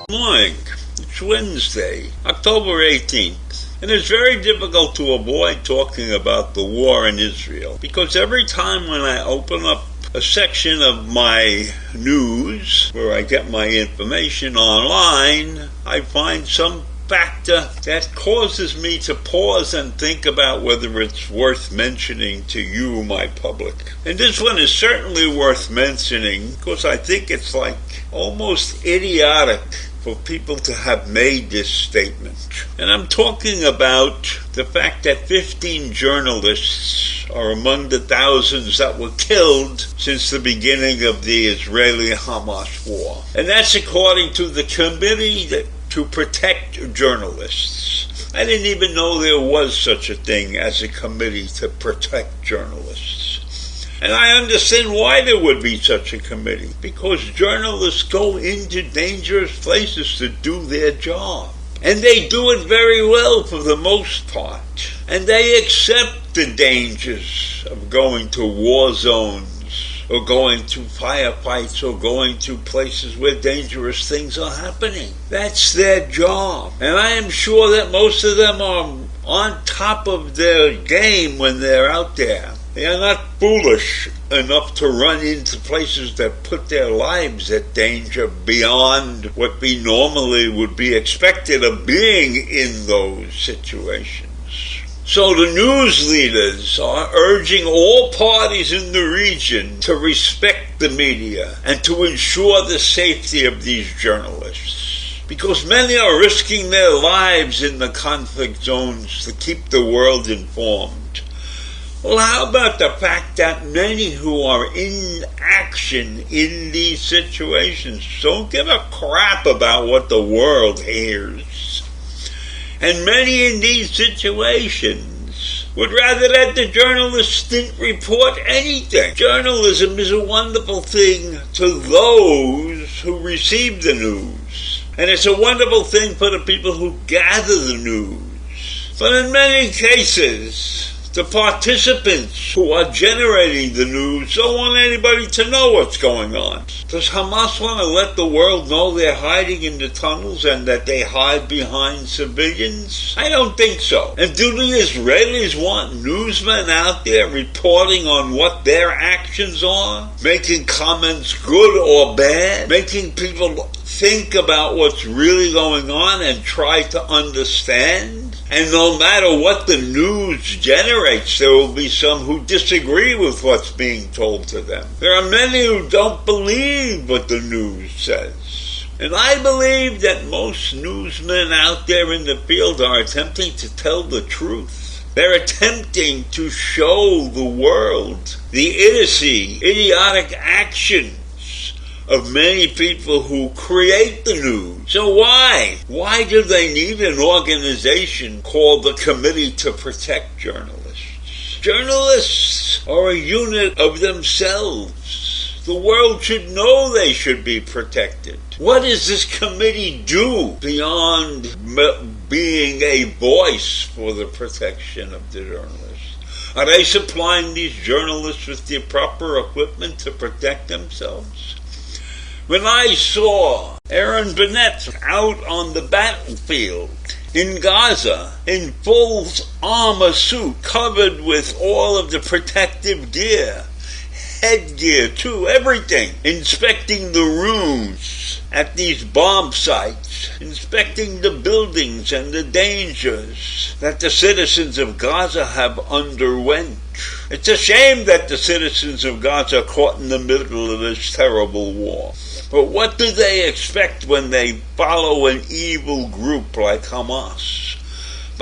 Morning. It's Wednesday, October 18th, and it's very difficult to avoid talking about the war in Israel because every time when I open up a section of my news where I get my information online, I find some factor that causes me to pause and think about whether it's worth mentioning to you, my public. And this one is certainly worth mentioning because I think it's like almost idiotic for people to have made this statement. And I'm talking about the fact that 15 journalists are among the thousands that were killed since the beginning of the Israeli-Hamas war. And that's according to the Committee to Protect Journalists. I didn't even know there was such a thing as a committee to protect journalists. And I understand why there would be such a committee, because journalists go into dangerous places to do their job. And they do it very well for the most part. And they accept the dangers of going to war zones, or going to firefights, or going to places where dangerous things are happening. That's their job. And I am sure that most of them are on top of their game when they're out there. They are not foolish enough to run into places that put their lives at danger beyond what we normally would be expected of being in those situations. So the news leaders are urging all parties in the region to respect the media and to ensure the safety of these journalists, because many are risking their lives in the conflict zones to keep the world informed. Well, how about the fact that many who are in action in these situations don't give a crap about what the world hears? And many in these situations would rather that the journalists didn't report anything. Journalism is a wonderful thing to those who receive the news. And it's a wonderful thing for the people who gather the news. But in many cases, the participants who are generating the news don't want anybody to know what's going on. Does Hamas want to let the world know they're hiding in the tunnels and that they hide behind civilians? I don't think so. And do the Israelis want newsmen out there reporting on what their actions are? Making comments good or bad? Making people think about what's really going on and try to understand? And no matter what the news generates, there will be some who disagree with what's being told to them. There are many who don't believe what the news says. And I believe that most newsmen out there in the field are attempting to tell the truth. They're attempting to show the world the idiotic actions of many people who create the news. So why? Why do they need an organization called the Committee to Protect Journalists? Journalists are a unit of themselves. The world should know they should be protected. What does this committee do beyond being a voice for the protection of the journalists? Are they supplying these journalists with the proper equipment to protect themselves? When I saw Aaron Burnett out on the battlefield in Gaza in full armor suit, covered with all of the protective gear, headgear too, everything, inspecting the rooms at these bomb sites, inspecting the buildings and the dangers that the citizens of Gaza have underwent. It's a shame that the citizens of Gaza are caught in the middle of this terrible war. But what do they expect when they follow an evil group like Hamas?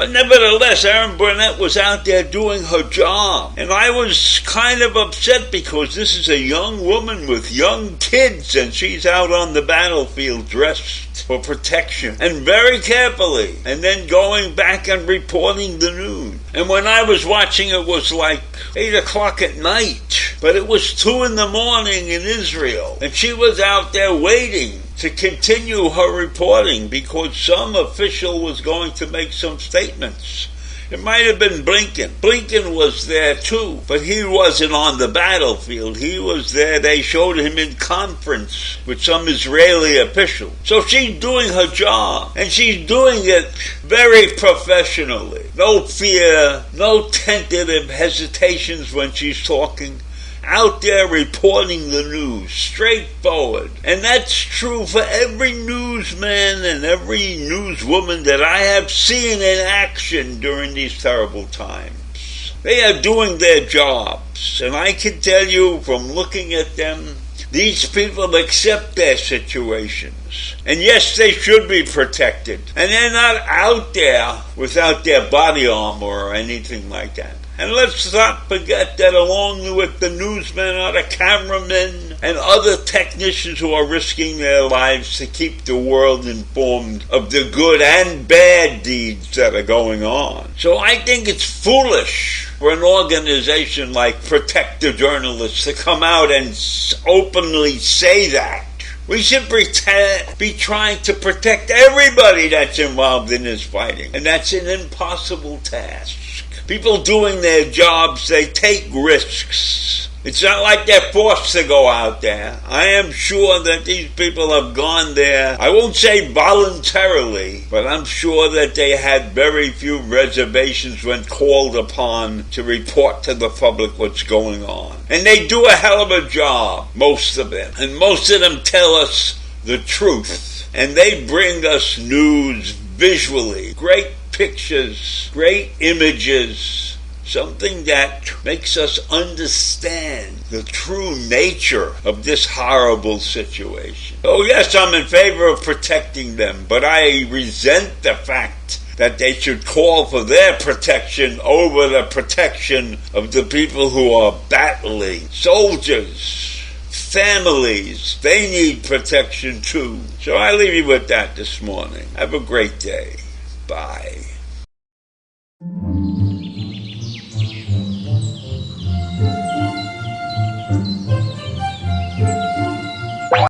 But nevertheless, Erin Burnett was out there doing her job. And I was kind of upset because this is a young woman with young kids and she's out on the battlefield dressed for protection and very carefully, and then going back and reporting the news. And when I was watching, it was like 8 o'clock at night, but it was 2 in the morning in Israel, and she was out there waiting to continue her reporting because some official was going to make some statements. It might have been Blinken. Blinken was there too, but he wasn't on the battlefield. He was there. They showed him in conference with some Israeli official. So she's doing her job, and she's doing it very professionally. No fear, no tentative hesitations when she's talking. Out there reporting the news, straightforward. And that's true for every newsman and every newswoman that I have seen in action during these terrible times. They are doing their jobs, and I can tell you from looking at them, these people accept their situations. And yes, they should be protected. And they're not out there without their body armor or anything like that. And let's not forget that along with the newsmen are the cameramen and other technicians who are risking their lives to keep the world informed of the good and bad deeds that are going on. So I think it's foolish for an organization like Protect the Journalists to come out and openly say that. We should be trying to protect everybody that's involved in this fighting, and that's an impossible task. People doing their jobs, they take risks. It's not like they're forced to go out there. I am sure that these people have gone there, I won't say voluntarily, but I'm sure that they had very few reservations when called upon to report to the public what's going on. And they do a hell of a job, most of them. And most of them tell us the truth. And they bring us news visually. Great pictures, great images, something that makes us understand the true nature of this horrible situation. Oh yes, I'm in favor of protecting them, but I resent the fact that they should call for their protection over the protection of the people who are battling. Soldiers, families, they need protection too. So I leave you with that this morning. Have a great day. Bye.